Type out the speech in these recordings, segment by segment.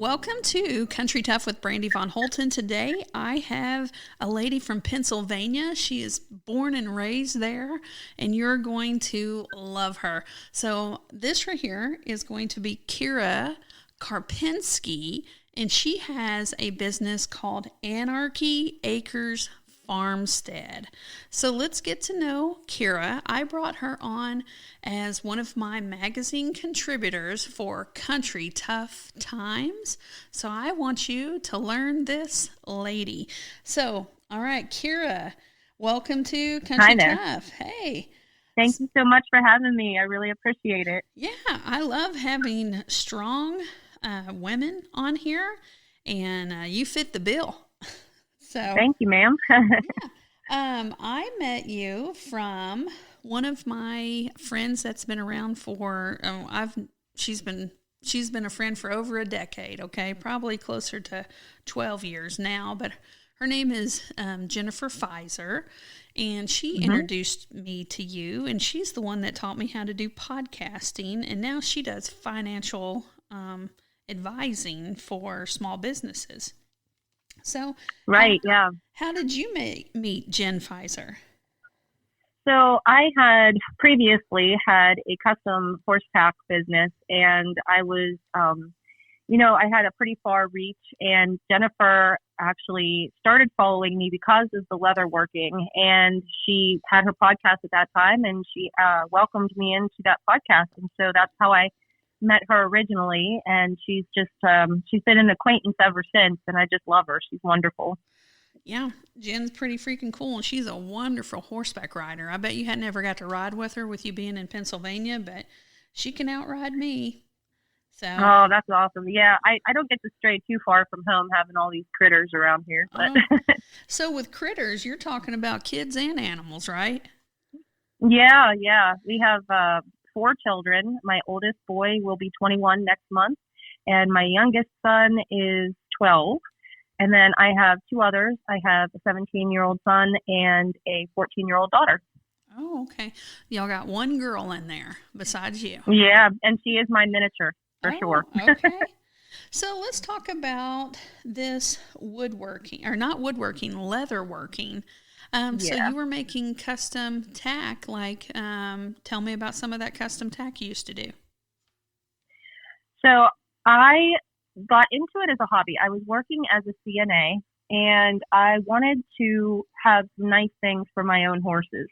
welcome to Country Tough with Brandy von Holten. Today I have a lady from Pennsylvania. She is born and raised there, and you're going to love her. So this right here is going to be Kira Karpinski, and she has a business called Anarchy Acres Farmstead. So let's get to know Kira. I brought her on as one of my magazine contributors for Country Tough Times. So I want you to learn this lady. So, all right, Kira, welcome to Country Tough. Hey. Thank you so much for having me. I really appreciate it. Yeah, I love having strong women on here, and you fit the bill. So, thank you, ma'am. I met you from one of my friends that's been around for she's been a friend for over a decade, okay? Probably closer to 12 years now, but her name is Jennifer Pfizer, and she introduced me to you, and she's the one that taught me how to do podcasting, and now she does financial advising for small businesses. So, right, yeah. How did you meet Jen Pfizer? So I had previously had a custom horse tack business, and I was, I had a pretty far reach, and Jennifer actually started following me because of the leather working, and she had her podcast at that time, and she welcomed me into that podcast, and so that's how I met her originally, and she's just she's been an acquaintance ever since, and I just love her. She's wonderful. Yeah, Jen's pretty freaking cool, and she's a wonderful horseback rider. I bet you had never got to ride with her with you being in Pennsylvania, but she can outride me. So that's awesome. Yeah, I don't get to stray too far from home having all these critters around here. But So with critters, you're talking about kids and animals, right? Yeah. We have 4 children. My oldest boy will be 21 next month, and my youngest son is 12. And then I have 2 others. I have a 17-year-old son and a 14-year-old daughter. Oh, okay. Y'all got one girl in there besides you. Yeah, and she is my miniature for sure. Okay. So let's talk about this leatherworking. So you were making custom tack, tell me about some of that custom tack you used to do. So I got into it as a hobby. I was working as a CNA, and I wanted to have some nice things for my own horses.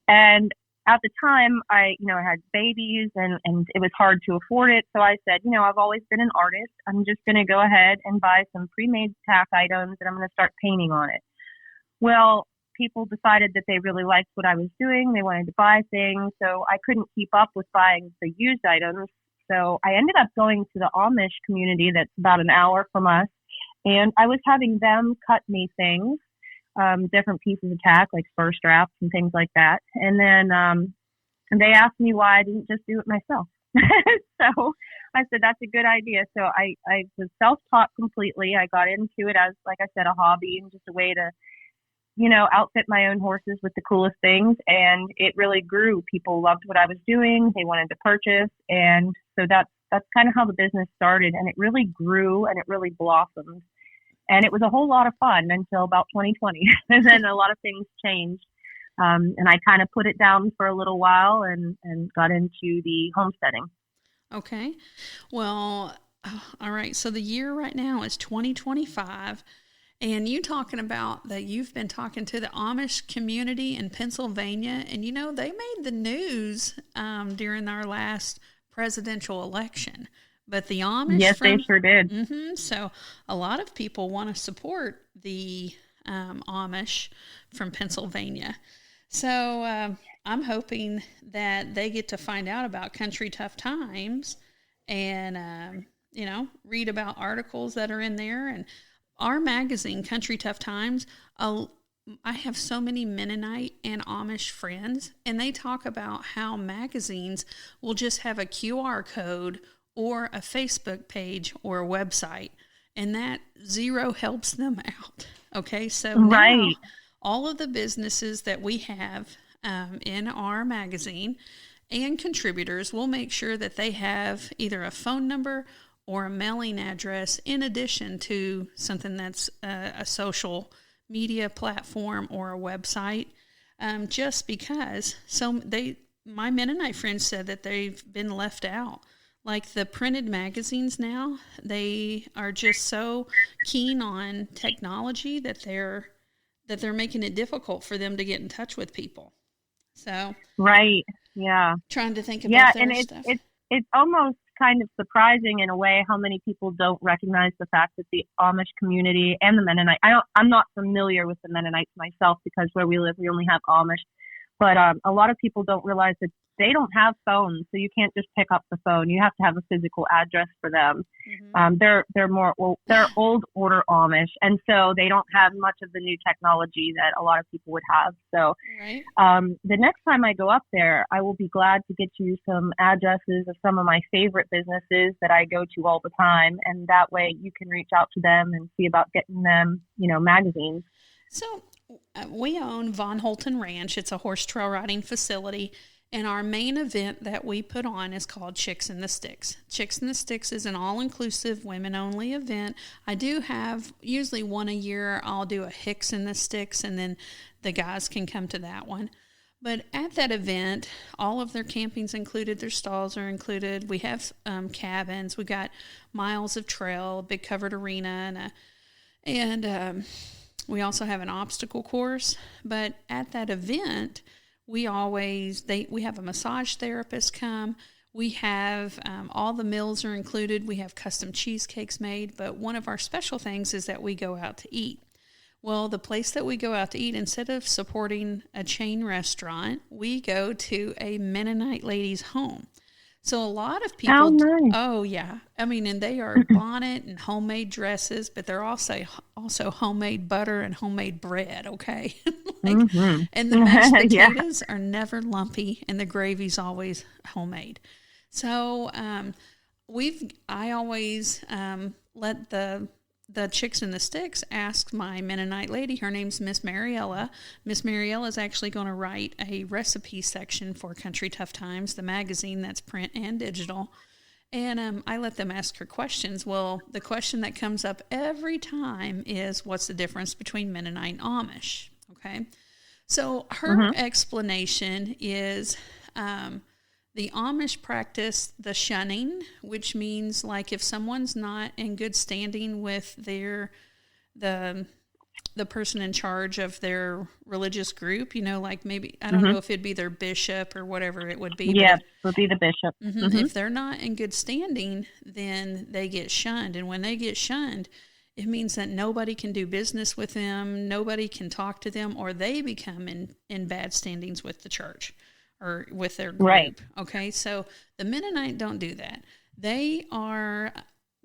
And at the time, I had babies, and it was hard to afford it. So I said, I've always been an artist. I'm just going to go ahead and buy some pre-made tack items, and I'm going to start painting on it. Well, people decided that they really liked what I was doing. They wanted to buy things, so I couldn't keep up with buying the used items. So I ended up going to the Amish community that's about an hour from us, and I was having them cut me things, different pieces of tack, like spur straps and things like that. And then they asked me why I didn't just do it myself. So I said, that's a good idea. So I was self-taught completely. I got into it as, like I said, a hobby and just a way to outfit my own horses with the coolest things. And it really grew. People loved what I was doing. They wanted to purchase. And so that's kind of how the business started. And it really grew and it really blossomed. And it was a whole lot of fun until about 2020. And then a lot of things changed. And I kind of put it down for a little while and got into the homesteading. Okay. Well, all right. So the year right now is 2025. And you talking about that you've been talking to the Amish community in Pennsylvania, and they made the news during our last presidential election. But the Amish, yes, they sure did. So a lot of people want to support the Amish from Pennsylvania. So I'm hoping that they get to find out about Country Tough Times, and read about articles that are in there. And our magazine, Country Tough Times, I have so many Mennonite and Amish friends, and they talk about how magazines will just have a QR code or a Facebook page or a website, and that zero helps them out. Okay, so now all of the businesses that we have in our magazine and contributors will make sure that they have either a phone number or a mailing address in addition to something that's a social media platform or a website, just because my Mennonite friends said that they've been left out. Like the printed magazines now, they are just so keen on technology that they're making it difficult for them to get in touch with people. So right, yeah, trying to think yeah, about and their stuff. it's almost kind of surprising in a way how many people don't recognize the fact that the Amish community and the Mennonite. I'm not familiar with the Mennonites myself because where we live we only have Amish, but a lot of people don't realize that they don't have phones, so you can't just pick up the phone. You have to have a physical address for them. Mm-hmm. They're old order Amish, and so they don't have much of the new technology that a lot of people would have. So, right. The next time I go up there, I will be glad to get you some addresses of some of my favorite businesses that I go to all the time, and that way you can reach out to them and see about getting them, magazines. So we own Von Holten Ranch. It's a horse trail riding facility. And our main event that we put on is called Chicks in the Sticks. Chicks in the Sticks is an all-inclusive, women-only event. I do have, usually one a year, I'll do a Hicks in the Sticks, and then the guys can come to that one. But at that event, all of their camping's included, their stalls are included. We have cabins. We got miles of trail, a big covered arena, and we also have an obstacle course. But at that event, we have a massage therapist come. We have all the meals are included. We have custom cheesecakes made. But one of our special things is that we go out to eat. Well, the place that we go out to eat, instead of supporting a chain restaurant, we go to a Mennonite lady's home. So a lot of people, oh, nice. Oh yeah, I mean, and they are bonnet and homemade dresses, but they're also homemade butter and homemade bread. Okay, and the mashed potatoes are never lumpy, and the gravy's always homemade. So I always let the Chicks in the Sticks ask my Mennonite lady. Her name's Miss Mariella. Miss Mariella is actually going to write a recipe section for Country Tough Times, the magazine that's print and digital. And I let them ask her questions. Well, the question that comes up every time is, what's the difference between Mennonite and Amish? Okay. So her explanation is the Amish practice the shunning, which means like if someone's not in good standing with the person in charge of their religious group, like maybe, I don't know if it'd be their bishop or whatever it would be. Yeah, it would be the bishop. If they're not in good standing, then they get shunned. And when they get shunned, it means that nobody can do business with them, nobody can talk to them, or they become in bad standings with the church or with their group. Right. Okay, so the Mennonite don't do that. They are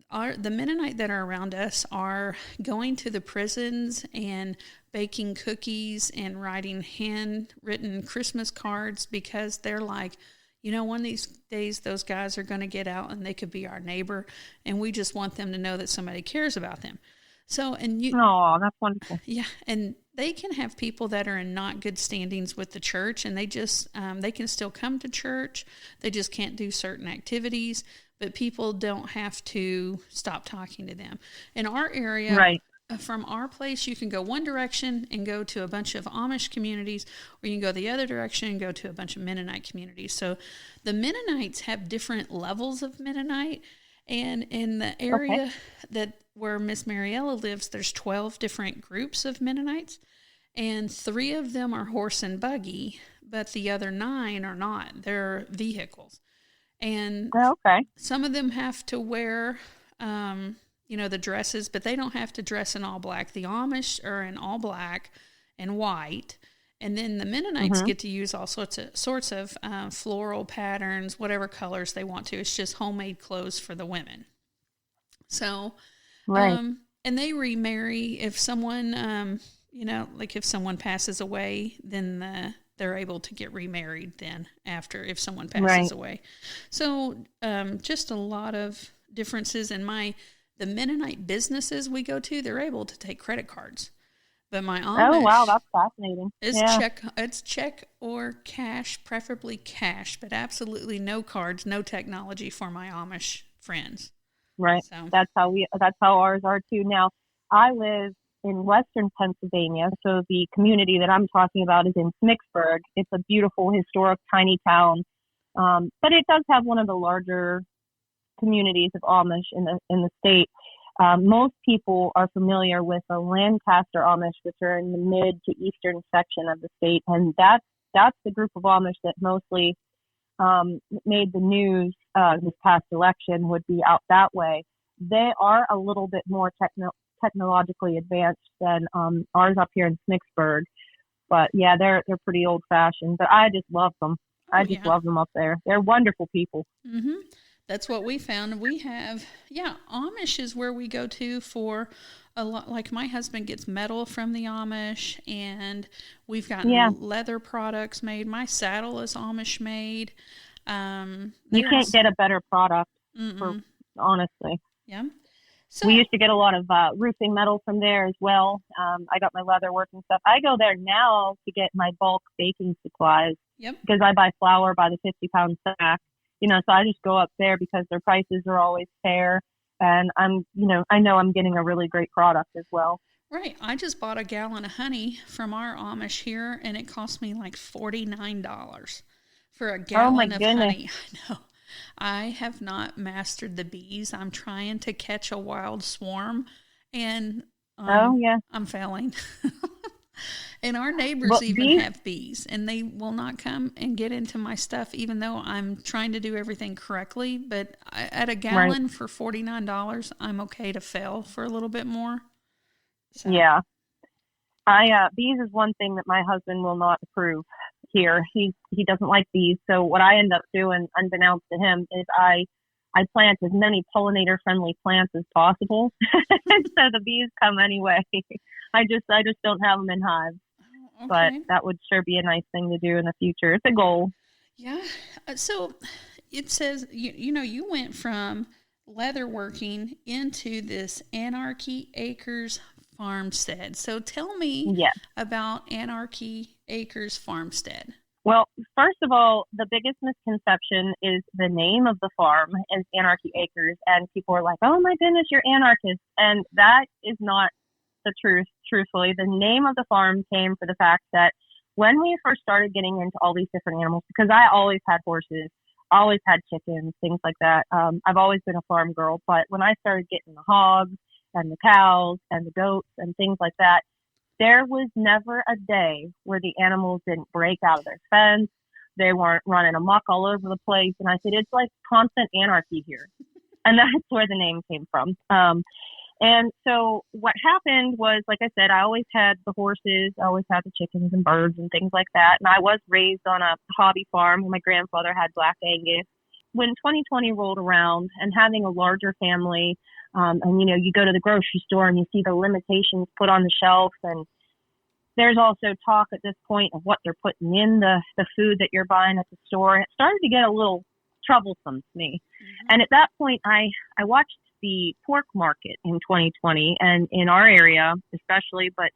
the Mennonite that are around us are going to the prisons and baking cookies and writing handwritten Christmas cards because they're like, one of these days those guys are going to get out and they could be our neighbor, and we just want them to know that somebody cares about them. So, oh, that's wonderful. Yeah, and they can have people that are in not good standings with the church, and they just they can still come to church. They just can't do certain activities, but people don't have to stop talking to them. In our area, right. From our place, you can go one direction and go to a bunch of Amish communities, or you can go the other direction and go to a bunch of Mennonite communities. So the Mennonites have different levels of Mennonite, and in the area where Miss Mariella lives, there's 12 different groups of Mennonites, and 3 of them are horse and buggy, but the other 9 are not. They're vehicles. And some of them have to wear, the dresses, but they don't have to dress in all black. The Amish are in all black and white, and then the Mennonites get to use all sorts of floral patterns, whatever colors they want to. It's just homemade clothes for the women. So, and they remarry if someone, if someone passes away, then they're able to get remarried then after if someone passes away. So, just a lot of differences in the Mennonite businesses we go to, they're able to take credit cards. But my Amish, oh wow, that's fascinating. It's check or cash, preferably cash, but absolutely no cards, no technology for my Amish friends. right. So, That's how ours are too. Now, I live in Western Pennsylvania, so the community that I'm talking about is in Smicksburg. It's a beautiful, historic, tiny town, but it does have one of the larger communities of Amish in the state. Most people are familiar with the Lancaster Amish, which are in the mid to eastern section of the state, and that's the group of Amish that mostly made the news this past election. Would be out that way. They are a little bit more technologically advanced than ours up here in Smicksburg, but yeah, they're pretty old fashioned. But I just love them. I oh, just yeah. love them up there. They're wonderful people. Mm-hmm. That's what we found. We have, yeah, Amish is where we go to for a lot. Like my husband gets metal from the Amish, and we've gotten Yeah, leather products made. My saddle is Amish made. you They can't also, get a better product for mm-mm, honestly. yeah. We So, used to get a lot of roofing metal from there as well. I got my leather working stuff. I go there now to get my bulk baking supplies yep. because I buy flour by the 50-pound sack. So I just go up there because their prices are always fair, and I know I'm getting a really great product as well. Right. I just bought a gallon of honey from our Amish here, and it cost me like $49 for a Oh my gallon of goodness. honey. I know. I have not mastered the bees. I'm trying to catch a wild swarm, and Oh I'm yeah. I'm failing. And our Well, neighbors even these have bees, and they will not come and get into my stuff, even though I'm trying to do everything correctly. But at a right. gallon for $49, I'm okay to fail for a little bit more. So, Yeah. I bees is one thing that my husband will not approve here. He doesn't like bees. So what I end up doing, unbeknownst to him, is I plant as many pollinator friendly plants as possible. So the bees come anyway. I just don't have them in hives, oh, but okay. that would sure be a nice thing to do in the future. It's a goal. Yeah. So it says, you went from leatherworking into this Anarchy Acres Farmstead. So tell me Yes. about Anarchy Acres Farmstead. Well, first of all, the biggest misconception is the name of the farm is Anarchy Acres, and people are like, "Oh my goodness, you're anarchists," and that is not the truth. Truthfully, the name of the farm came for the fact that when we first started getting into all these different animals, because I always had horses, always had chickens, things like that. I've always been a farm girl, but when I started getting the hogs and the cows and the goats and things like that, there was never a day where the animals didn't break out of their fence. They weren't running amok all over the place. And I said, it's like constant anarchy here. And that's where the name came from. And so what happened was, like I said, I always had the horses, I always had the chickens and birds and things like that. And I was raised on a hobby farm. My grandfather had Black Angus. When 2020 rolled around and having a larger family, and you go to the grocery store and you see the limitations put on the shelf, and there's also talk at this point of what they're putting in the food that you're buying at the store. And it started to get a little troublesome to me. Mm-hmm. And at that point, I watched the pork market in 2020, and in our area especially, but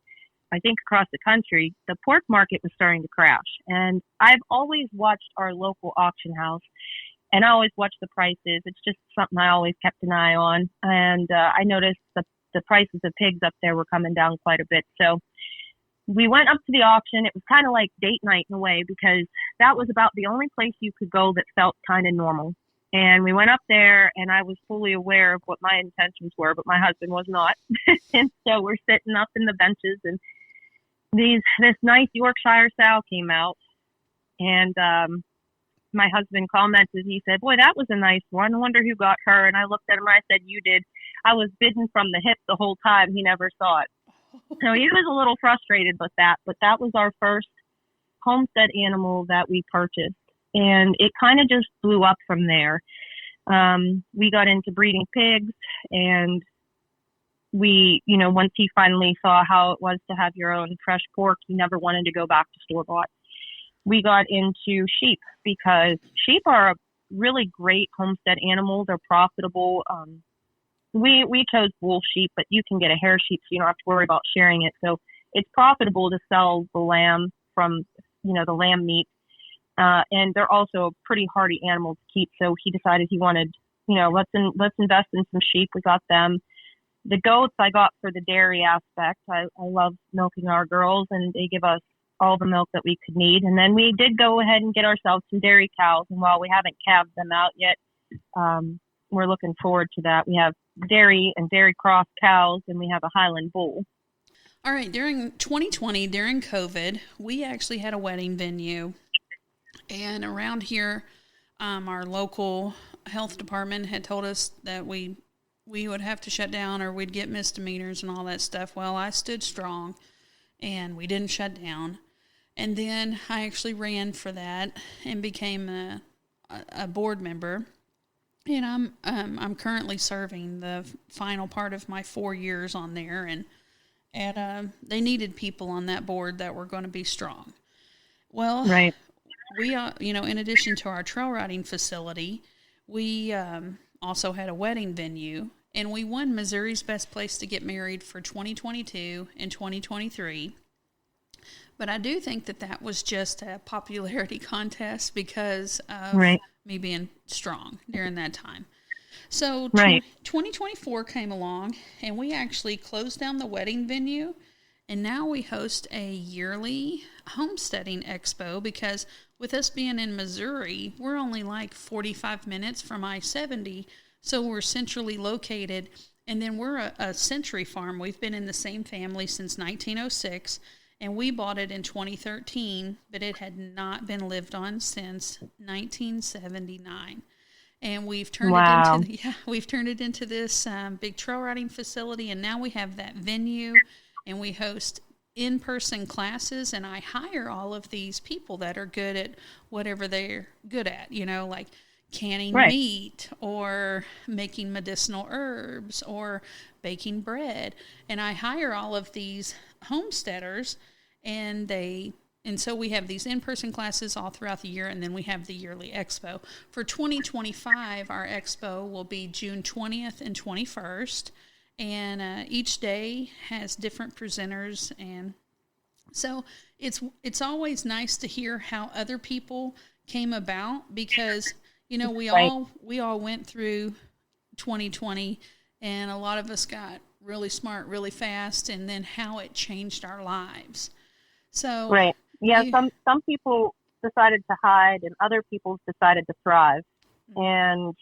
I think across the country, the pork market was starting to crash. And I've always watched our local auction house, and I always watch the prices. It's just something I always kept an eye on. And I noticed the prices of pigs up there were coming down quite a bit. So we went up to the auction. It was kind of like date night in a way, because that was about the only place you could go that felt kind of normal. And we went up there, and I was fully aware of what my intentions were, but my husband was not. And so we're sitting up in the benches, and this nice Yorkshire sow came out, and my husband commented. He said, "Boy, that was a nice one. I wonder who got her." And I looked at him and I said, "You did." I was bidding from the hip the whole time. He never saw it. So he was a little frustrated with that, but that was our first homestead animal that we purchased. And it kind of just blew up from there. We got into breeding pigs, and once he finally saw how it was to have your own fresh pork, he never wanted to go back to store bought. We got into sheep because sheep are a really great homestead animal. They're profitable. We chose wool sheep, but you can get a hair sheep, so you don't have to worry about sharing it. So it's profitable to sell the lamb from, the lamb meat. And they're also a pretty hardy animal to keep. So he decided he wanted let's invest in some sheep. We got them. The goats I got for the dairy aspect. I love milking our girls, and they give us all the milk that we could need. And then we did go ahead and get ourselves some dairy cows. And while we haven't calved them out yet, we're looking forward to that. We have dairy and dairy cross cows, and we have a Highland bull. All right. During 2020, during COVID, we actually had a wedding venue. And around here, our local health department had told us that we would have to shut down or we'd get misdemeanors and all that stuff. Well, I stood strong and we didn't shut down. And then I actually ran for that and became a board member. And I'm currently serving the final part of my 4 years on there, and they needed people on that board that were going to be strong. Well, right. We in addition to our trail riding facility, we also had a wedding venue, and we won Missouri's Best Place to Get Married for 2022 and 2023. But I do think that was just a popularity contest because of me being strong during that time. So 2024 came along, and we actually closed down the wedding venue, and now we host a yearly homesteading expo because with us being in Missouri, we're only like 45 minutes from I-70, so we're centrally located, and then we're a century farm. We've been in the same family since 1906, and we bought it in 2013, but it had not been lived on since 1979. And we've turned it into this big trail riding facility, and now we have that venue, and we host in-person classes, and I hire all of these people that are good at whatever they're good at, like canning meat or making medicinal herbs or baking bread. And I hire all of these homesteaders, and so we have these in-person classes all throughout the year, and then we have the yearly expo. For 2025, our expo will be June 20th and 21st, and each day has different presenters, and so it's always nice to hear how other people came about because we all went through 2020, and a lot of us got really smart really fast, and then how it changed our lives. So some people decided to hide, and other people decided to thrive, and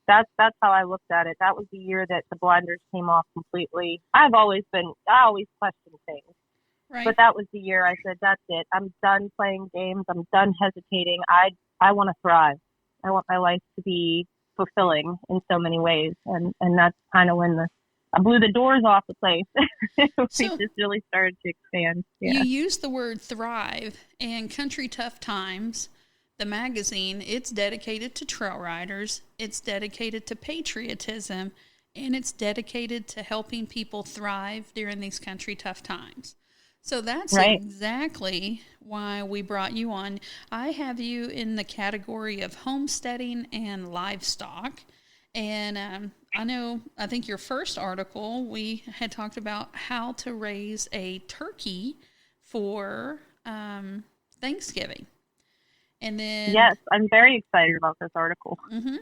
that's how I looked at it. That was the year that the blinders came off completely. I always questioned things, but that was the year I said, "That's it. I'm done playing games. I'm done hesitating. I want to thrive. I want my life to be fulfilling in so many ways," and that's kind of when I blew the doors off the place. We just really started to expand. Yeah. You used the word thrive, and Country Tough Times, the magazine, it's dedicated to trail riders, it's dedicated to patriotism, and it's dedicated to helping people thrive during these country tough times. So that's exactly why we brought you on. I have you in the category of homesteading and livestock. And I think your first article, we had talked about how to raise a turkey for Thanksgiving. And then, yes, I'm very excited about this article. Mm-hmm.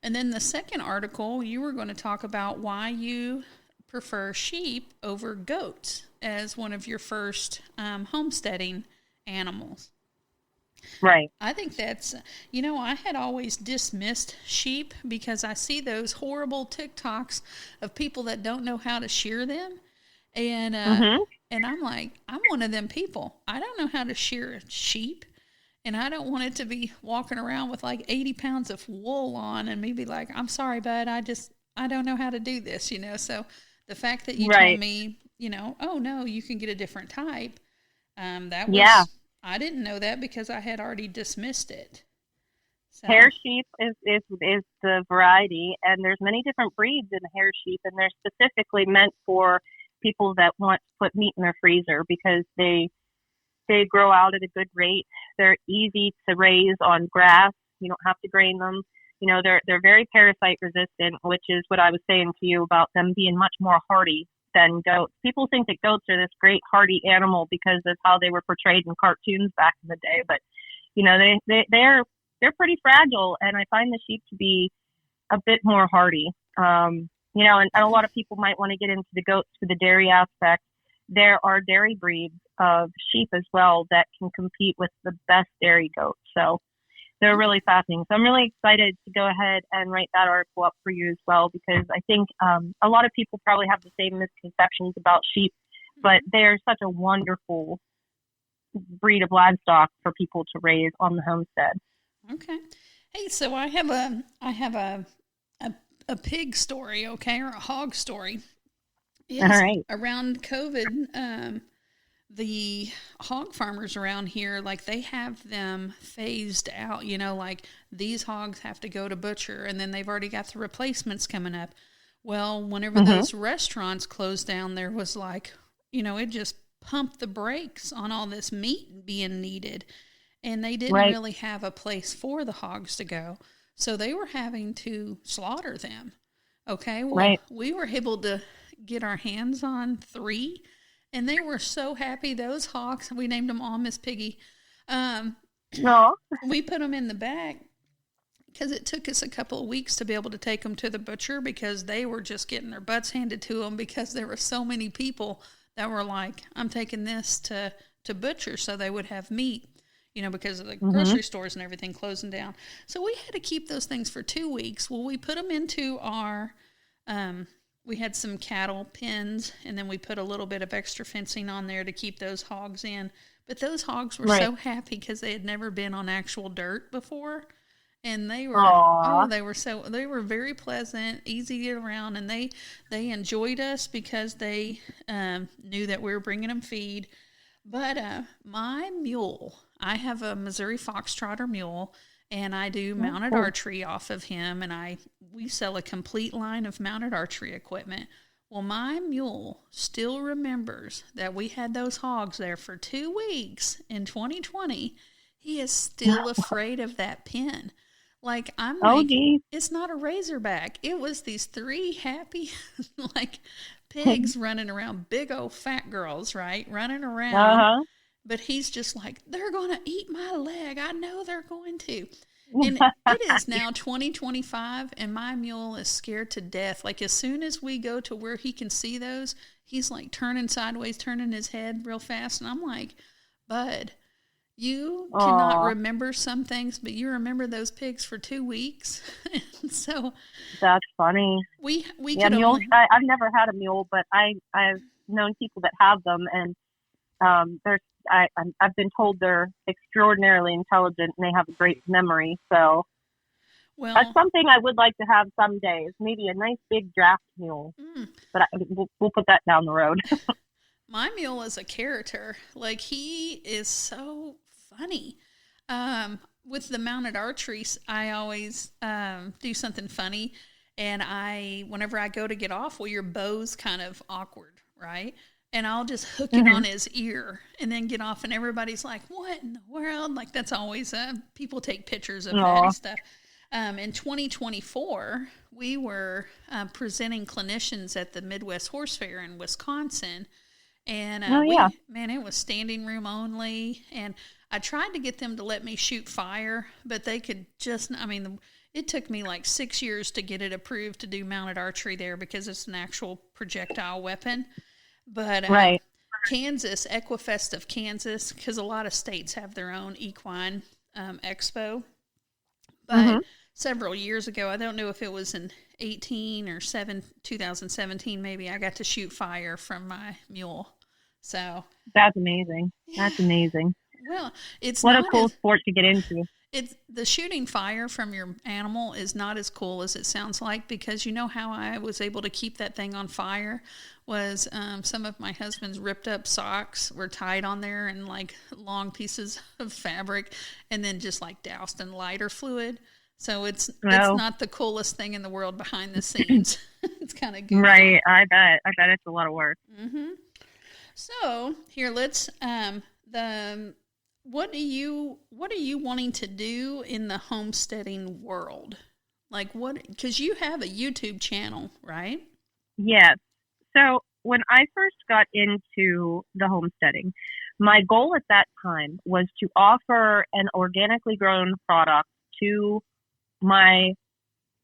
And then the second article, you were going to talk about why you prefer sheep over goats as one of your first homesteading animals. Right. I think that's, I had always dismissed sheep because I see those horrible TikToks of people that don't know how to shear them. And and I'm like, I'm one of them people. I don't know how to shear a sheep. And I don't want it to be walking around with like 80 pounds of wool on and me be like, I'm sorry, bud, I don't know how to do this, So the fact that you told me, oh no, you can get a different type. That was, I didn't know that because I had already dismissed it. So. Hair sheep is the variety, and there's many different breeds in hair sheep, and they're specifically meant for people that want to put meat in their freezer because they grow out at a good rate. They're easy to raise on grass. You don't have to grain them. They're very parasite resistant, which is what I was saying to you about them being much more hardy than goats. People think that goats are this great hardy animal because of how they were portrayed in cartoons back in the day, but they're pretty fragile, and I find the sheep to be a bit more hardy. And a lot of people might want to get into the goats for the dairy aspect. There are dairy breeds of sheep as well that can compete with the best dairy goats. So they're really fascinating. So I'm really excited to go ahead and write that article up for you as well, because I think a lot of people probably have the same misconceptions about sheep, but they're such a wonderful breed of livestock for people to raise on the homestead. Okay. Hey, so I have a pig story, okay, or a hog story. All right. Around COVID, the hog farmers around here, like they have them phased out, like these hogs have to go to butcher and then they've already got the replacements coming up. Well, whenever those restaurants closed down, there was like, it just pumped the brakes on all this meat being needed. And they didn't really have a place for the hogs to go. So they were having to slaughter them. Okay. Well, we were able to get our hands on 3. And they were so happy, those hogs. We named them all Miss Piggy. We put them in the back because it took us a couple of weeks to be able to take them to the butcher, because they were just getting their butts handed to them, because there were so many people that were like, I'm taking this to butcher so they would have meat, because of the grocery stores and everything closing down. So we had to keep those things for 2 weeks. Well, we put them into our... we had some cattle pens, and then we put a little bit of extra fencing on there to keep those hogs in. But those hogs were so happy because they had never been on actual dirt before. And they were, they were very pleasant, easy to get around. And they enjoyed us because they knew that we were bringing them feed. But my mule, I have a Missouri Foxtrotter mule, and I do mounted archery off of him, and we sell a complete line of mounted archery equipment. Well, my mule still remembers that we had those hogs there for 2 weeks in 2020. He is still afraid of that pen. Like, I'm it's not a razorback. It was these 3 happy, pigs running around, big old fat girls, right? Running around. But he's just like, they're going to eat my leg. I know they're going to. And it is now 2025, and my mule is scared to death. Like, as soon as we go to where he can see those, he's like turning sideways, turning his head real fast. And I'm like, Bud, you cannot remember some things, but you remember those pigs for 2 weeks. So that's funny. We mules. I've never had a mule, but I've known people that have them, and I've been told they're extraordinarily intelligent and they have a great memory. So that's something I would like to have some days. Maybe a nice big draft mule, but we'll put that down the road. My mule is a character. Like, he is so funny. With the mounted archery, I always do something funny, and whenever I go to get off, your bow's kind of awkward, right? And I'll just hook it on his ear and then get off. And everybody's like, what in the world? Like, that's always, people take pictures of that and stuff. In 2024, we were presenting clinicians at the Midwest Horse Fair in Wisconsin. And it was standing room only. And I tried to get them to let me shoot fire, but they could just, it took me like 6 years to get it approved to do mounted archery there, because it's an actual projectile weapon. But Kansas, Equifest of Kansas, because a lot of states have their own equine expo. But several years ago, I don't know if it was in 2017 maybe, I got to shoot fire from my mule. So that's amazing. That's amazing. Well, it's what a cool sport to get into. It's the shooting fire from your animal is not as cool as it sounds like, because you know how I was able to keep that thing on fire was some of my husband's ripped up socks were tied on there in like long pieces of fabric and then just like doused in lighter fluid. So it's not the coolest thing in the world behind the scenes. It's kind of goofy. Right. I bet it's a lot of work. So here, let's what are you wanting to do in the homesteading world? Like, because you have a YouTube channel, right? Yes. So when I first got into the homesteading, my goal at that time was to offer an organically grown product to my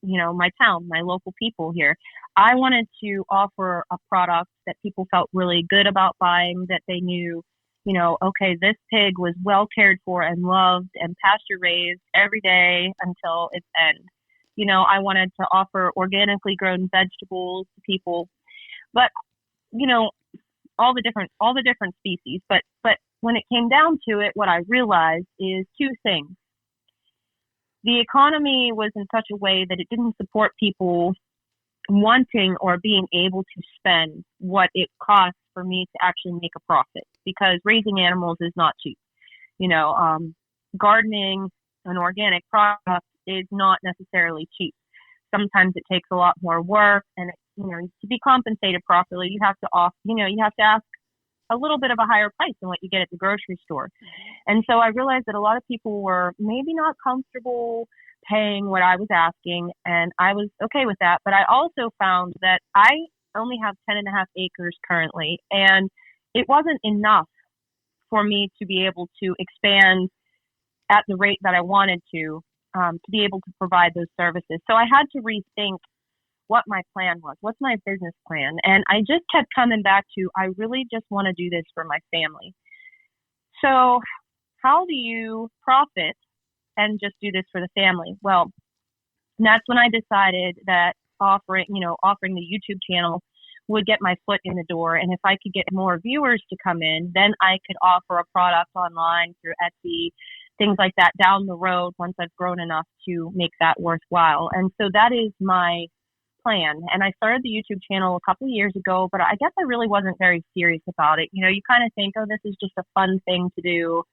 my town, my local people here. I wanted to offer a product that people felt really good about buying, that they knew, okay, this pig was well cared for and loved and pasture raised every day until its end. I wanted to offer organically grown vegetables to people, but, all the different species. But when it came down to it, what I realized is two things. The economy was in such a way that it didn't support people wanting or being able to spend what it costs for me to actually make a profit, because raising animals is not cheap. Gardening an organic product is not necessarily cheap. Sometimes it takes a lot more work, and to be compensated properly, you have to ask a little bit of a higher price than what you get at the grocery store. And so I realized that a lot of people were maybe not comfortable paying what I was asking, and I was okay with that. But I also found that I only have 10.5 acres currently, and it wasn't enough for me to be able to expand at the rate that I wanted to be able to provide those services. So I had to rethink what my plan was. What's my business plan? And I just kept coming back to, I really just want to do this for my family. So how do you profit and just do this for the family? Well, that's when I decided that offering the YouTube channel would get my foot in the door. And if I could get more viewers to come in, then I could offer a product online through Etsy, things like that down the road once I've grown enough to make that worthwhile. And so that is my plan. And I started the YouTube channel a couple of years ago, but I guess I really wasn't very serious about it. You kind of think, oh, this is just a fun thing to do,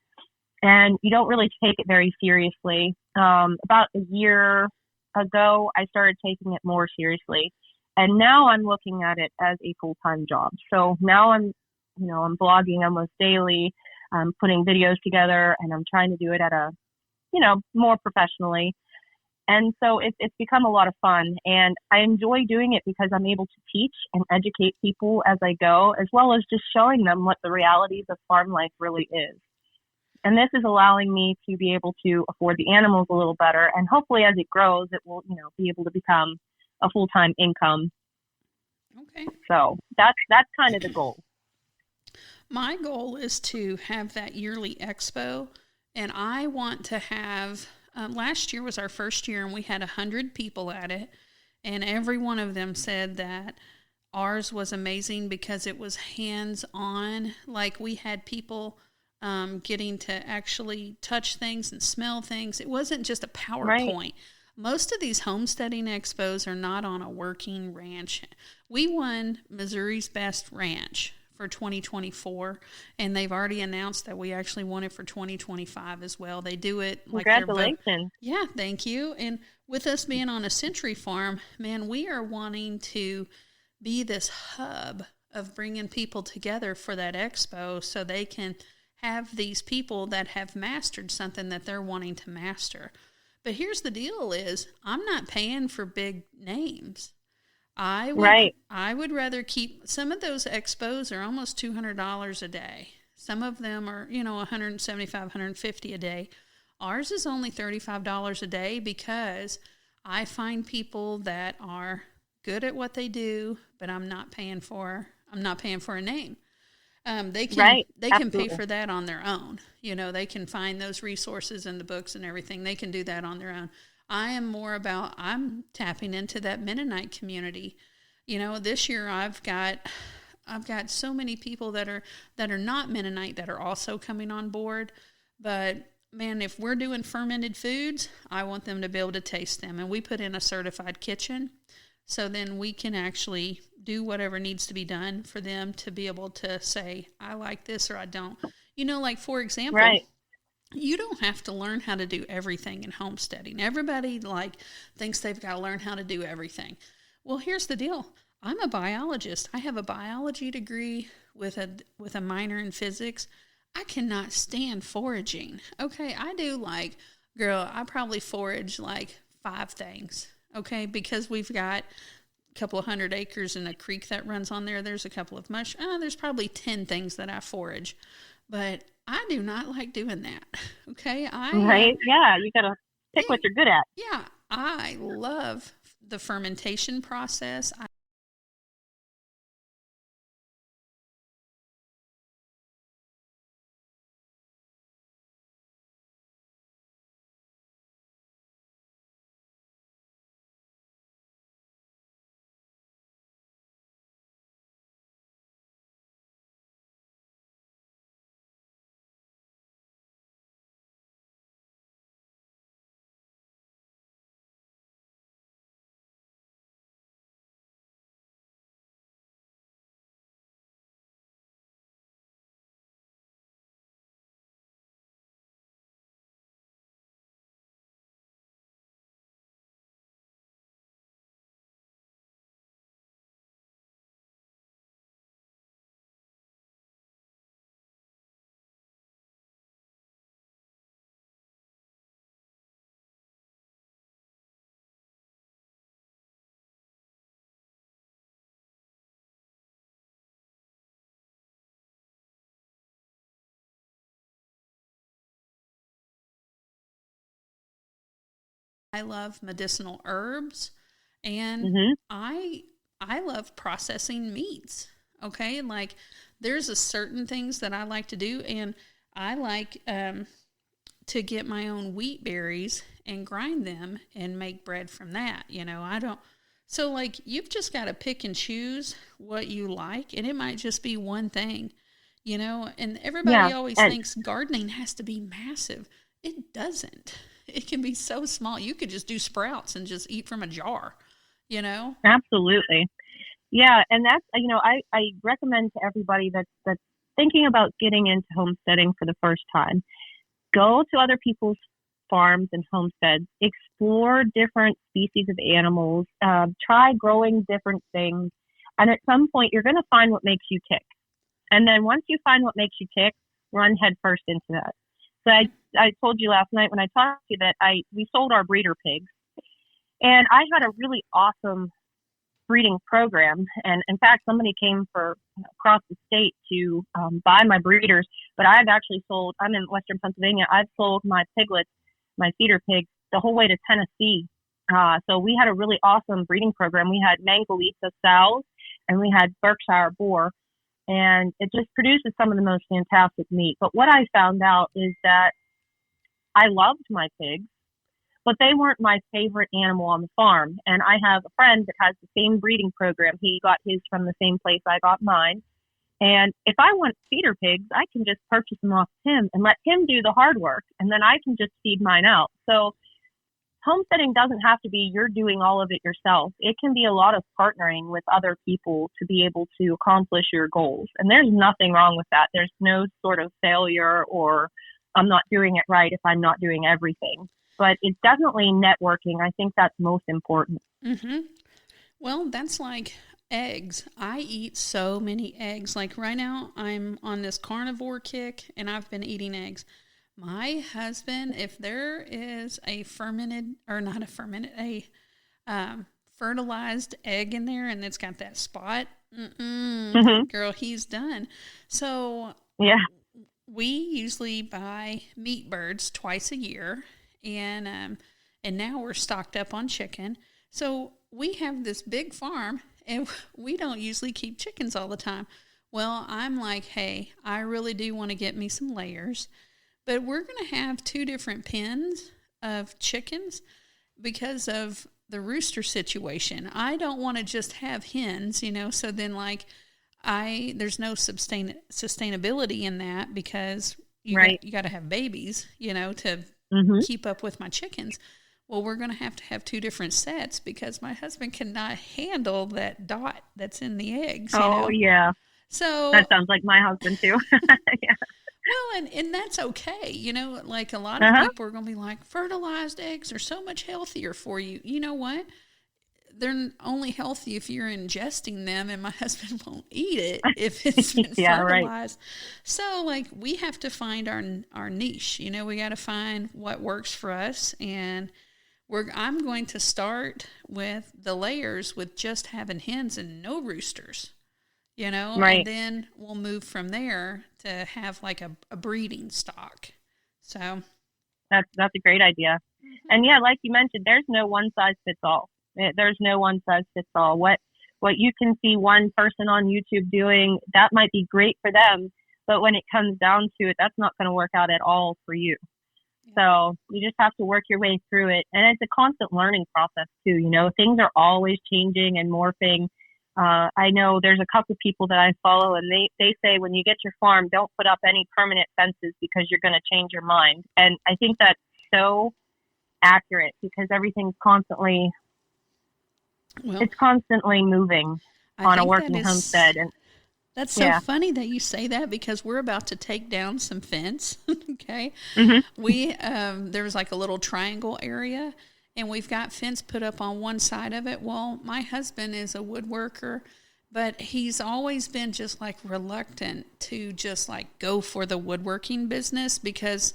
and you don't really take it very seriously. About a year ago, I started taking it more seriously, and now I'm looking at it as a full-time job. So now I'm blogging almost daily. I'm putting videos together, and I'm trying to do it at a, more professionally. And so it's become a lot of fun, and I enjoy doing it because I'm able to teach and educate people as I go, as well as just showing them what the realities of farm life really is. And this is allowing me to be able to afford the animals a little better, and hopefully as it grows, it will, be able to become a full-time income. Okay. So that's kind of the goal. My goal is to have that yearly expo, and I want to have, last year was our first year, and we had 100 people at it, and every one of them said that ours was amazing because it was hands-on. Like, we had people getting to actually touch things and smell things. It wasn't just a PowerPoint. Right. Most of these homesteading expos are not on a working ranch. We won Missouri's Best Ranch for 2024, and they've already announced that we actually won it for 2025 as well. They do it like congratulations. Yeah, thank you. And with us being on a century farm, man, we are wanting to be this hub of bringing people together for that expo so they can have these people that have mastered something that they're wanting to master. But here's the deal is, I'm not paying for big names. I would rather keep, some of those expos are almost $200 a day. Some of them are, $175, $150 a day. Ours is only $35 a day because I find people that are good at what they do, but I'm not paying for a name. They can pay for that on their own. They can find those resources in the books and everything. They can do that on their own. I am more about, I'm tapping into that Mennonite community. This year I've got so many people that are not Mennonite that are also coming on board. But man, if we're doing fermented foods, I want them to be able to taste them. And we put in a certified kitchen, so then we can actually do whatever needs to be done for them to be able to say, I like this or I don't. Like, for example, right. You don't have to learn how to do everything in homesteading. Everybody thinks they've got to learn how to do everything. Well, here's the deal. I'm a biologist. I have a biology degree with a minor in physics. I cannot stand foraging. Okay, I do I probably forage 5 things. Okay, because we've got a couple of 100 acres and a creek that runs on there. There's a couple of there's probably 10 things that I forage. But I do not like doing that. Okay, right? Yeah, you gotta pick what you're good at. Yeah, I love the fermentation process. I love medicinal herbs, and Mhm. I love processing meats. Okay, like there's a certain things that I like to do, and I like to get my own wheat berries and grind them and make bread from that. I don't. So like you've just got to pick and choose what you like, and it might just be one thing. And Yeah. everybody always And thinks gardening has to be massive. It doesn't. It can be so small. You could just do sprouts and just eat from a jar, you know? absolutely. Yeah, and that's I recommend to everybody that's thinking about getting into homesteading for the first time, go to other people's farms and homesteads, explore different species of animals, try growing different things, and at some point you're going to find what makes you tick. And then once you find what makes you tick, run headfirst into that. So I told you last night when I talked to you that we sold our breeder pigs, and I had a really awesome breeding program. And in fact, somebody came for across the state to buy my breeders. But I've actually sold. I'm in Western Pennsylvania. I've sold my piglets, my feeder pigs, the whole way to Tennessee. So we had a really awesome breeding program. We had Mangalitsa sows, and we had Berkshire boar, and it just produces some of the most fantastic meat. But what I found out is that I loved my pigs, but they weren't my favorite animal on the farm. And I have a friend that has the same breeding program. He got his from the same place I got mine. And if I want feeder pigs, I can just purchase them off him and let him do the hard work. And then I can just feed mine out. So homesteading doesn't have to be you're doing all of it yourself. It can be a lot of partnering with other people to be able to accomplish your goals. And there's nothing wrong with that. There's no sort of failure or I'm not doing it right if I'm not doing everything. But it's definitely networking. I think that's most important. Mm-hmm. Well, that's like eggs. I eat so many eggs. Like right now, I'm on this carnivore kick and I've been eating eggs. My husband, if there is a fermented, or not a fermented, fertilized egg in there and it's got that spot, Mm-hmm. girl, he's done. So Yeah. we usually buy meat birds twice a year, and now we're stocked up on chicken. So we have this big farm, and we don't usually keep chickens all the time. Well, I'm like, hey, I really do want to get me some layers, but we're going to have two different pens of chickens because of the rooster situation. I don't want to just have hens, so then like there's no sustainability in that because Right. you got to have babies, to Mm-hmm. keep up with my chickens. Well, we're going to have two different sets because my husband cannot handle that dot that's in the eggs, Oh, yeah. So, That sounds like my husband, too. Yeah. well, and that's okay. Like a lot of Uh-huh. people are going to be like, fertilized eggs are so much healthier for you. You know what? They're only healthy if you're ingesting them, and my husband won't eat it if it's been Yeah, right. fertilized. So, like, we have to find our niche. We got to find what works for us, and I'm going to start with the layers with just having hens and no roosters. And Right. then we'll move from there to have like a breeding stock. So, That's a great idea. And yeah, like you mentioned, there's no one size fits all. There's no one size fits all. What you can see one person on YouTube doing, that might be great for them, but when it comes down to it, that's not going to work out at all for you. So you just have to work your way through it. And it's a constant learning process too. You know, things are always changing and morphing. I know there's a couple people that I follow, and they say when you get your farm, don't put up any permanent fences because you're going to change your mind. And I think that's so accurate because everything's constantly, it's constantly moving on a working homestead. And that's so funny that you say that because we're about to take down some fence. Okay. We, there was like a little triangle area and we've got fence put up on one side of it. Well, my husband is a woodworker, but he's always been just like reluctant to just like go for the woodworking business because,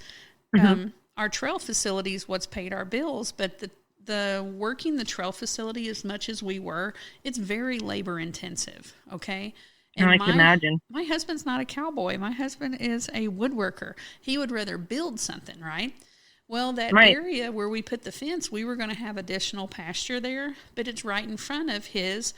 our trail facility is what's paid our bills, but the working the trail facility as much as we were, it's very labor intensive. Okay. And I can imagine. My husband's not a cowboy. My husband is a woodworker. He would rather build something, right? Well, that area where we put the fence, we were going to have additional pasture there, but it's right in front of his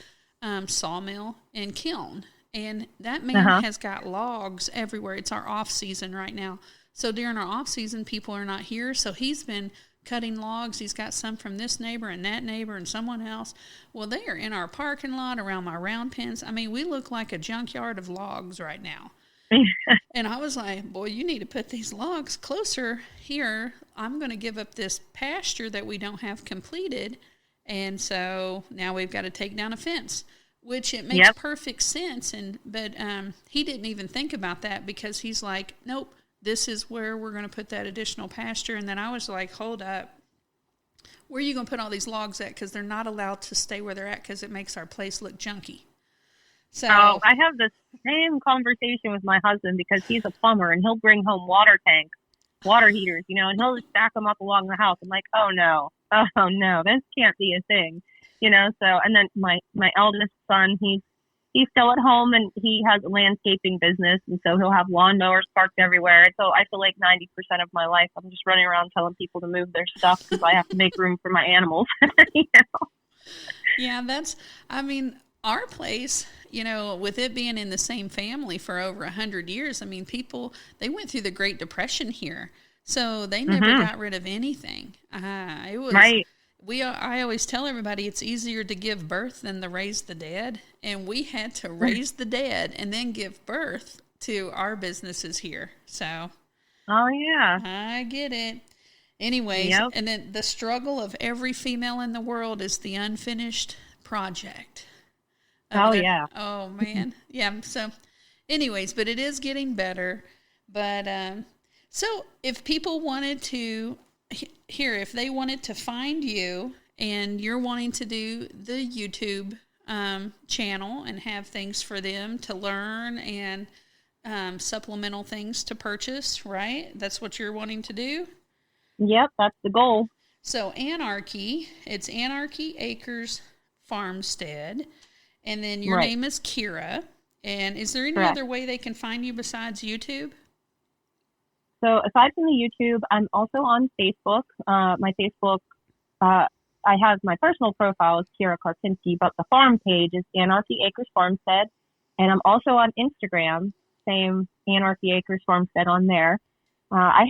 sawmill and kiln. And that man has got logs everywhere. It's our off season right now. So during our off season, people are not here. So he's been cutting logs. He's got some from this neighbor and that neighbor and someone else. Well, they are in our parking lot around my round pens. I mean, we look like a junkyard of logs right now. And I was like, boy, you need to put these logs closer here. I'm going to give up this pasture that we don't have completed. And so now we've got to take down a fence, which it makes perfect sense. But he didn't even think about that because he's like, nope, this is where we're going to put that additional pasture. And then I was like, hold up. Where are you going to put all these logs at? Because they're not allowed to stay where they're at because it makes our place look junky. So I have the same conversation with my husband because he's a plumber and he'll bring home water tanks, water heaters, you know, and he'll just stack them up along the house. I'm like, oh no, this can't be a thing, you know. So, and then my eldest son, he's still at home and he has a landscaping business, and so he'll have lawnmowers parked everywhere. And so I feel like 90% of my life I'm just running around telling people to move their stuff because I have to make room for my animals. You know? Yeah, I mean, our place, you know, with it being in the same family for over 100 years, I mean, they went through the Great Depression here, so they never got rid of anything. It was I always tell everybody it's easier to give birth than to raise the dead, and we had to raise the dead and then give birth to our businesses here. So, I get it. Anyways, and then the struggle of every female in the world is the unfinished project. Oh, man. Yeah. So anyways, but it is getting better. But so if people wanted to, if they wanted to find you and you're wanting to do the YouTube channel and have things for them to learn and supplemental things to purchase, right? That's what you're wanting to do? Yep, that's the goal. So it's Anarchy Acres Farmstead. And then your name is Kira. And is there any other way they can find you besides YouTube? So aside from the YouTube, I'm also on Facebook. My Facebook, I have my personal profile is Kira Karpinski, but the farm page is Anarchy Acres Farmstead. And I'm also on Instagram, same Anarchy Acres Farmstead on there. I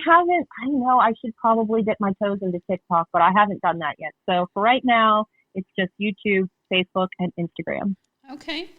know I should probably dip my toes into TikTok, but I haven't done that yet. So for right now, it's just YouTube, Facebook, and Instagram. Okay.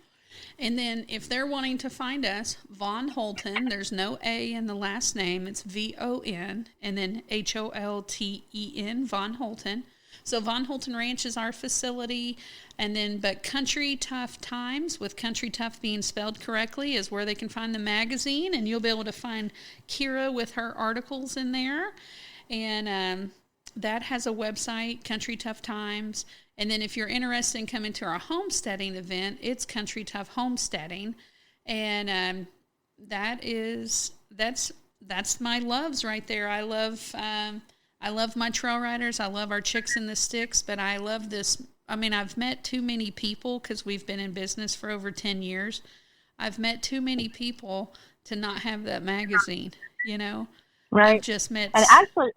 And then if they're wanting to find us, Von Holten, there's no A in the last name. It's VON and then HOLTEN, Von Holten. So Von Holten Ranch is our facility. And then, but Country Tough Times, with Country Tough being spelled correctly, is where they can find the magazine. And you'll be able to find Kira with her articles in there. And that has a website, Country Tough Times. And then if you're interested in coming to our homesteading event, it's Country Tough Homesteading. And that's my loves right there. I love my trail riders. I love our chicks in the sticks, but I love this. I mean, I've met too many people because we've been in business for over 10 years. I've met too many people to not have that magazine, you know? Right. I've just met. And actually,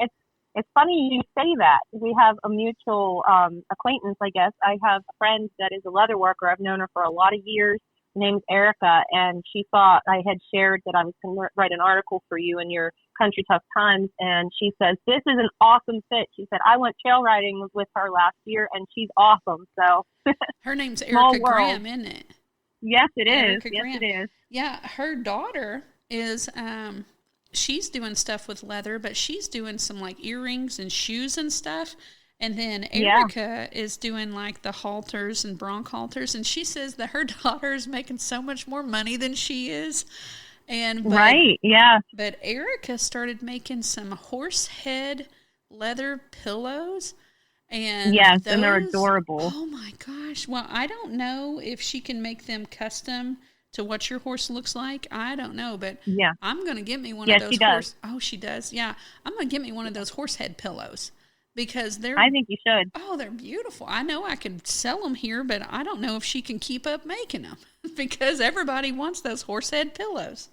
It's funny you say that. We have a mutual acquaintance, I guess. I have a friend that is a leather worker. I've known her for a lot of years. Her name's Erica, and she thought I had shared that I was going to write an article for you in your Country Tough Times, and she says, this is an awesome fit. She said, I went trail riding with her last year, and she's awesome. So Her name's small Erica world. Graham, isn't it? Yes, it is. Erica Yes, Graham. it is. Yeah, her daughter is she's doing stuff with leather, but she's doing some like earrings and shoes and stuff. And then Erica is doing like the halters and bronc halters, and she says that her daughter is making so much more money than she is. Right, yeah. But Erica started making some horse head leather pillows. And yes, and they're adorable. Oh my gosh. Well, I don't know if she can make them custom to what your horse looks like. I don't know, but yeah. I'm going to get me one of those she does. Oh, she does. Yeah. I'm going to get me one of those horse head pillows because I think you should. Oh, they're beautiful. I know I could sell them here, but I don't know if she can keep up making them because everybody wants those horse head pillows.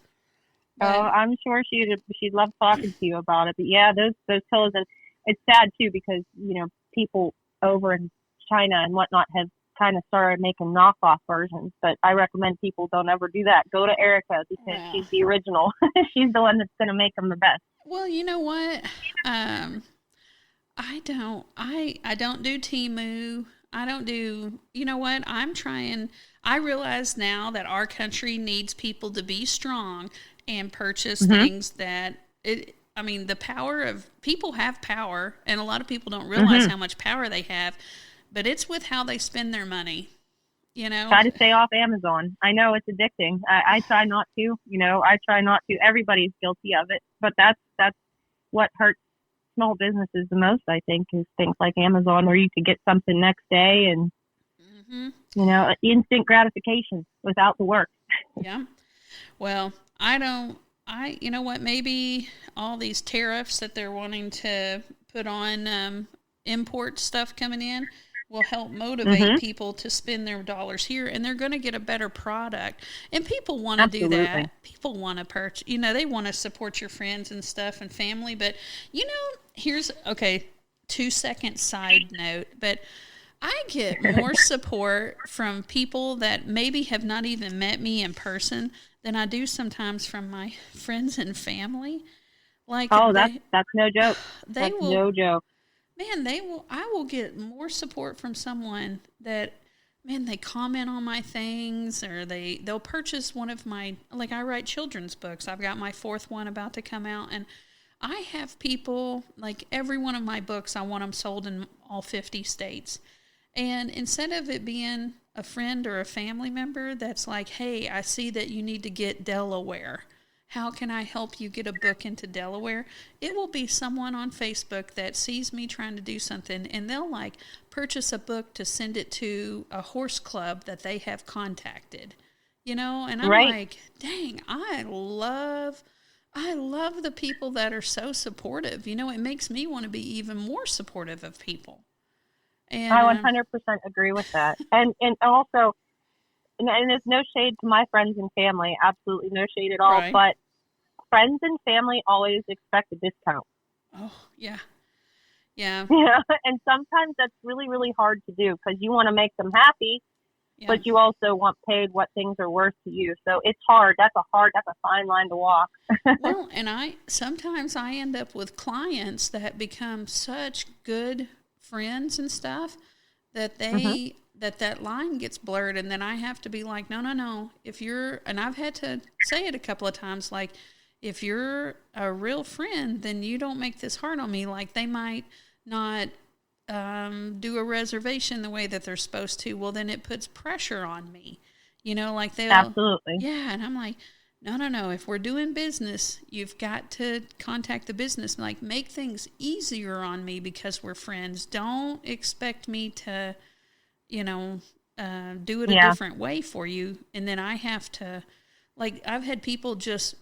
But, I'm sure she'd love talking to you about it. But yeah, those pillows, and it's sad too because, you know, people over in China and whatnot have kind of started making knockoff versions, but I recommend people don't ever do that. Go to Erica because she's the original. She's the one that's going to make them the best. Well, you know what? I don't do Temu. I don't do, you know what? I realize now that our country needs people to be strong and purchase things that the power of people have power, and a lot of people don't realize how much power they have, but it's with how they spend their money. You know, try to stay off Amazon. I know it's addicting. I try not to. You know, I try not to. Everybody's guilty of it, but that's what hurts small businesses the most. I think is things like Amazon, where you could get something next day, and you know, instant gratification without the work. Yeah. Well, you know what, maybe all these tariffs that they're wanting to put on import stuff coming in will help motivate people to spend their dollars here, and they're going to get a better product. And people want to do that. People want to purchase, you know, they want to support your friends and stuff and family. But, you know, 2-second side note, but I get more support from people that maybe have not even met me in person than I do sometimes from my friends and family. Like, that's no joke. No joke. Man, I will get more support from someone that, man, they comment on my things, or they'll purchase one of my, like, I write children's books. I've got my 4th one about to come out, and I have people, like, every one of my books, I want them sold in all 50 states. And instead of it being a friend or a family member that's like, hey, I see that you need to get Delaware. How can I help you get a book into Delaware? It will be someone on Facebook that sees me trying to do something, and they'll like purchase a book to send it to a horse club that they have contacted, you know? And I'm like, dang, I love the people that are so supportive. You know, it makes me want to be even more supportive of people. And I 100% agree with that. And also, and there's no shade to my friends and family, absolutely no shade at all, but friends and family always expect a discount. Oh, yeah. Yeah. Yeah, and sometimes that's really, really hard to do because you want to make them happy, but you also want paid what things are worth to you. So it's hard. That's a fine line to walk. Well, and sometimes I end up with clients that become such good friends and stuff that that line gets blurred, and then I have to be like, no, and I've had to say it a couple of times, like, if you're a real friend, then you don't make this hard on me. Like, they might not do a reservation the way that they're supposed to. Well, then it puts pressure on me, you know, like they'll. Absolutely. Yeah, and I'm like, no. If we're doing business, you've got to contact the business. Like, make things easier on me because we're friends. Don't expect me to, you know, do it a different way for you. And then I have to, like, I've had people just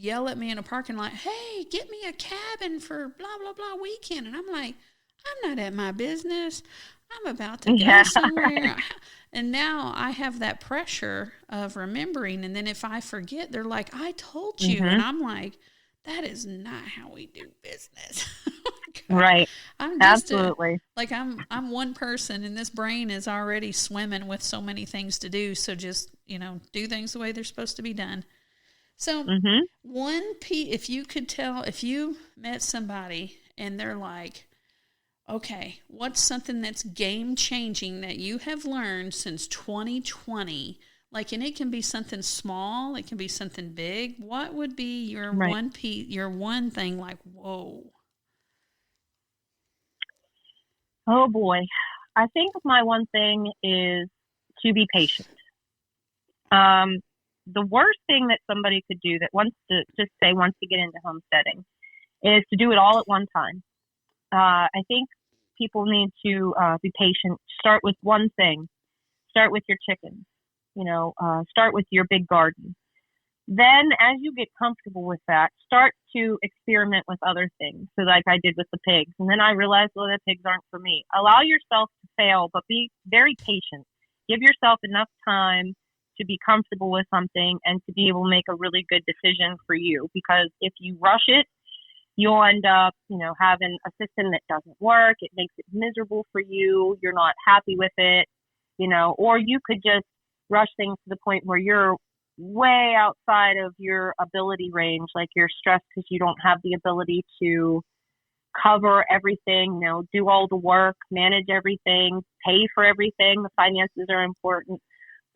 yell at me in a parking lot, hey, get me a cabin for blah, blah, blah weekend. And I'm like, I'm not at my business. I'm about to go somewhere. And now I have that pressure of remembering. And then if I forget, they're like, I told you. And I'm like, that is not how we do business. Right. I'm just Absolutely. I'm one person, and this brain is already swimming with so many things to do. So just do things the way they're supposed to be done. So Mhm. if you could tell, if you met somebody and they're like, okay, what's something that's game changing that you have learned since 2020? Like, and it can be something small, it can be something big. What would be your Right. your one thing like, whoa? Oh boy. I think my one thing is to be patient. Um, the worst thing that somebody could do that wants to get into homesteading is to do it all at one time. I think people need to be patient. Start with one thing. Start with your chickens. Start with your big garden. Then, as you get comfortable with that, start to experiment with other things. So, like I did with the pigs. And then I realized, well, the pigs aren't for me. Allow yourself to fail, but be very patient. Give yourself enough time to be comfortable with something and to be able to make a really good decision for you. Because if you rush it, you'll end up, having a system that doesn't work. It makes it miserable for you. You're not happy with it, or you could just rush things to the point where you're way outside of your ability range, like you're stressed because you don't have the ability to cover everything, do all the work, manage everything, pay for everything. The finances are important.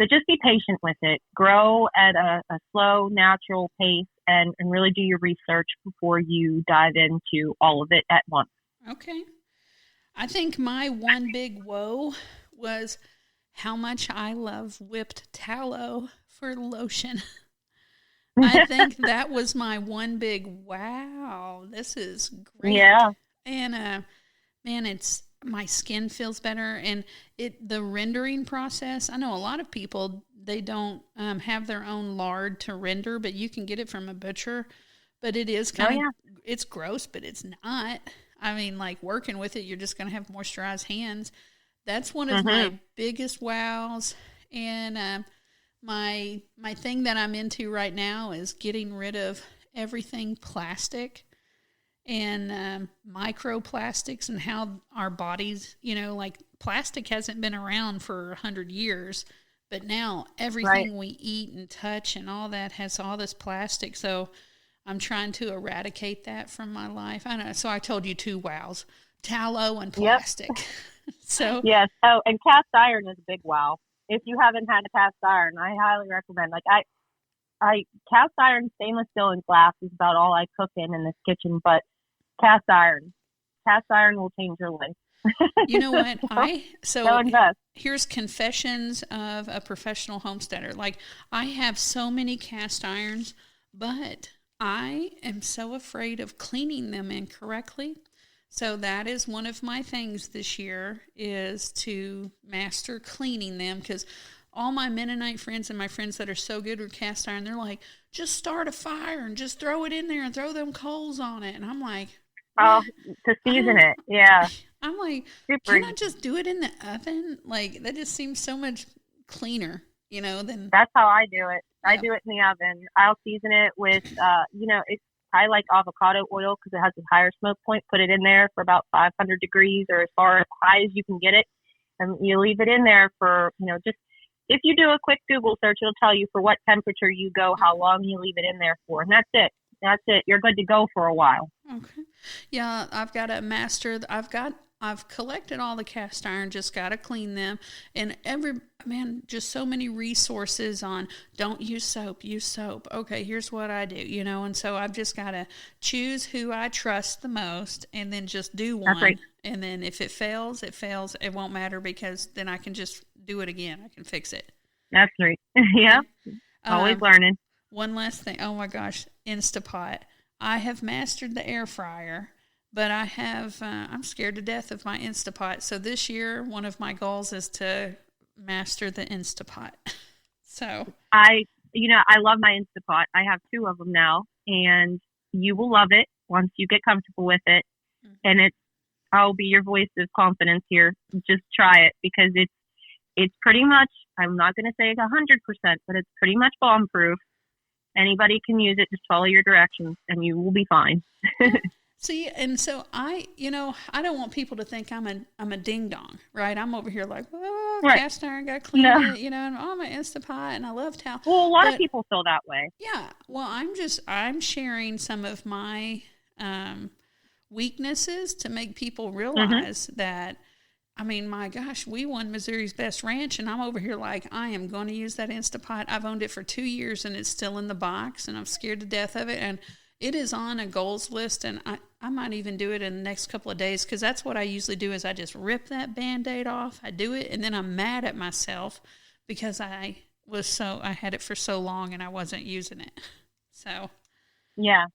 So just be patient with it. Grow at a slow, natural pace and really do your research before you dive into all of it at once. Okay. I think my one big whoa was how much I love whipped tallow for lotion. I think that was my one big wow. This is great. Yeah. And man, it's my skin feels better, and the rendering process. I know a lot of people they don't have their own lard to render, but you can get it from a butcher. But it is kind of it's gross, but it's not. I mean, like working with it, you're just going to have moisturized hands. That's one of my biggest wows, and my thing that I'm into right now is getting rid of everything plastic and microplastics and how our bodies, like plastic hasn't been around for 100 years, but now everything we eat and touch and all that has all this plastic. So I'm trying to eradicate that from my life. I know. So I told you two wows, tallow and plastic. Yep. So yes. Oh, and cast iron is a big wow. If you haven't had a cast iron, I highly recommend. Like I cast iron, stainless steel, and glass is about all I cook in this kitchen. But cast iron will change your life. You know what? Go invest. Here's confessions of a professional homesteader. Like I have so many cast irons, but I am so afraid of cleaning them incorrectly. So that is one of my things this year is to master cleaning them, because all my Mennonite friends and my friends that are so good with cast iron, they're like, just start a fire and just throw it in there and throw them coals on it. And I'm like, oh, to season it. Yeah. I'm like, super can I just do it in the oven? Like that just seems so much cleaner, than. That's how I do it. I do it in the oven. I'll season it with, I like avocado oil because it has a higher smoke point. Put it in there for about 500 degrees or as far as high as you can get it. And you leave it in there for, just if you do a quick Google search, it'll tell you for what temperature you go, how long you leave it in there for. And that's it. That's it. You're good to go for a while. Okay. Yeah, I've got to master. I've collected all the cast iron, just got to clean them. And just so many resources on don't use soap, use soap. Okay, here's what I do, and so I've just got to choose who I trust the most and then just do one. That's right. And then if it fails, it fails. It won't matter because then I can just do it again. I can fix it. That's right. Yeah. Always learning. One last thing. Oh my gosh, Instapot. I have mastered the air fryer. But I'm scared to death of my Instapot. So this year, one of my goals is to master the Instapot. So I love my Instapot. I have 2 of them now, and you will love it once you get comfortable with it. Mm-hmm. And I'll be your voice of confidence here. Just try it because it's pretty much, I'm not going to say 100%, but it's pretty much bomb proof. Anybody can use it. Just follow your directions and you will be fine. See, and so I don't want people to think I'm a ding dong, right? I'm over here like, oh, Right. cast iron, got to clean No. it, and I'm an Instapot, and I love towel. Well, a lot of But people feel that way. yeah, well, I'm sharing some of my weaknesses to make people Mhm. realize that. I mean, my gosh, we won Missouri's Best Ranch, and I'm over here like, I am going to use that Instapot. I've owned it for 2 years, and it's still in the box, and I'm scared to death of it. And it is on a goals list, and I might even do it in the next couple of days, because that's what I usually do is I just rip that Band-Aid off. I do it, and then I'm mad at myself because I had it for so long, and I wasn't using it. So. Yeah.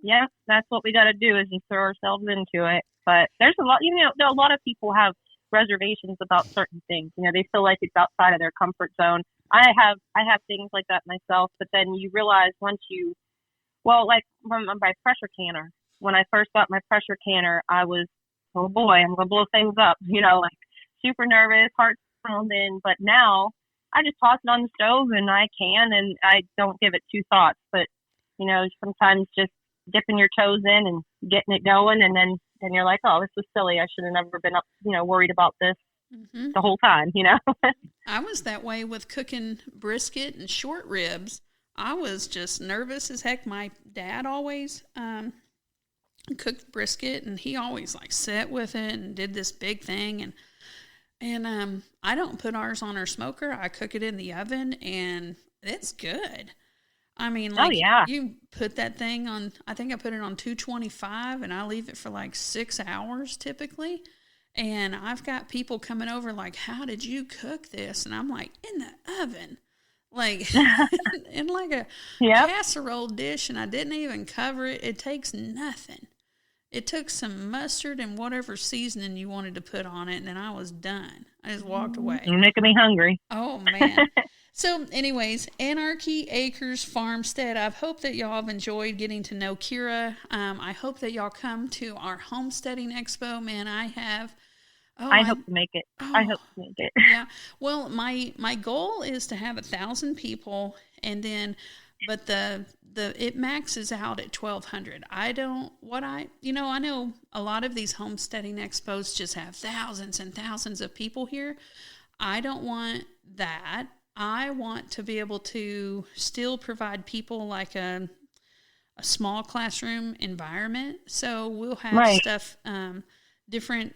Yeah. That's what we got to do is just throw ourselves into it. But there's a lot, a lot of people have reservations about certain things. They feel like it's outside of their comfort zone. I have things like that myself, but then you realize like my pressure canner. When I first got my pressure canner, I was, oh boy, I'm gonna blow things up. Like super nervous, heart pounding. But now I just toss it on the stove and and I don't give it two thoughts. But sometimes just dipping your toes in and getting it going, and then you're like, oh, this was silly. I should have never been worried about this the whole time. I was that way with cooking brisket and short ribs. I was just nervous as heck. My dad always cooked brisket, and he always like sat with it and did this big thing. And I don't put ours on our smoker. I cook it in the oven, and it's good. I mean, like, oh yeah, you put that thing on, I think I put it on 225, and I leave it for like 6 hours typically. And I've got people coming over like, how did you cook this? And I'm like, in the oven, like in like a casserole dish, and I didn't even cover it. It takes nothing. It took some mustard and whatever seasoning you wanted to put on it, and then I was done. I just walked away. You're making me hungry. Oh, man. So, anyways, Anarchy Acres Farmstead. I hope that y'all have enjoyed getting to know Kira. I hope that y'all come to our homesteading expo. Man, I have. I hope to make it. I hope to make it. Yeah. Well, my goal is to have 1,000 people, and then, but it maxes out at 1,200. I know a lot of these homesteading expos just have thousands and thousands of people here. I don't want that. I want to be able to still provide people like a small classroom environment. So we'll have stuff, different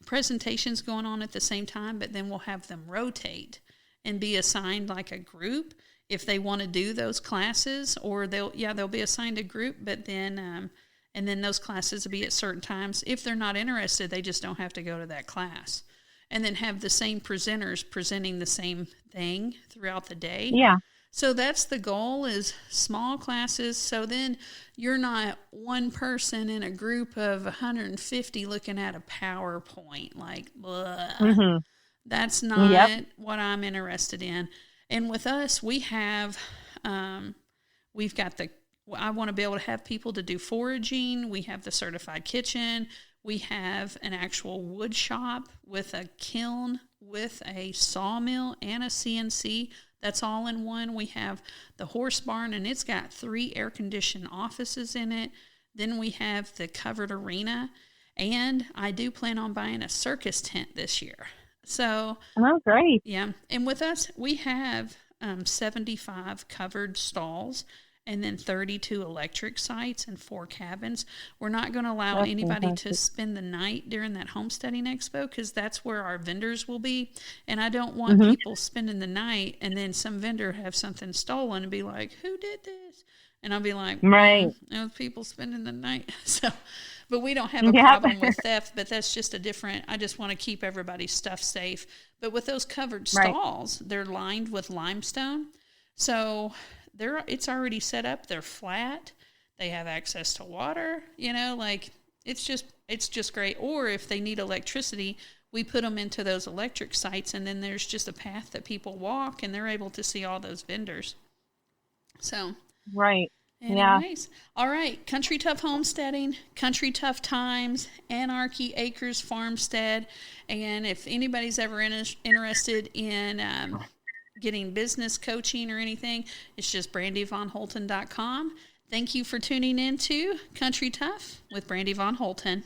presentations going on at the same time, but then we'll have them rotate and be assigned like a group if they want to do those classes, or they'll be assigned a group, but then and then those classes will be at certain times. If they're not interested, they just don't have to go to that class. And then have the same presenters presenting the same thing throughout the day. Yeah. So that's the goal, is small classes. So then you're not one person in a group of 150 looking at a PowerPoint. Like, blah. Mm-hmm. That's not what I'm interested in. And with us, we've got I want to be able to have people to do foraging. We have the certified kitchen. We have an actual wood shop with a kiln, with a sawmill and a CNC. That's all in one. We have the horse barn, and it's got 3 air-conditioned offices in it. Then we have the covered arena, and I do plan on buying a circus tent this year. So, oh, great. Yeah, and with us, we have 75 covered stalls, and then 32 electric sites and 4 cabins. We're not going to allow anybody to spend the night during that homesteading expo, because that's where our vendors will be. And I don't want people spending the night and then some vendor have something stolen and be like, who did this? And I'll be like, it was people spending the night. So, but we don't have a problem with theft, but that's just I just want to keep everybody's stuff safe. But with those covered stalls, they're lined with limestone. So it's already set up. They're flat. They have access to water, it's just great. Or if they need electricity, we put them into those electric sites, and then there's just a path that people walk, and they're able to see all those vendors. So, anyways, all right. Country Tough Homesteading, Country Tough Times, Anarchy Acres Farmstead. And if anybody's ever interested in getting business coaching or anything, it's just brandyvonholten.com. Thank you for tuning in to Country Tough with Brandy von Holten.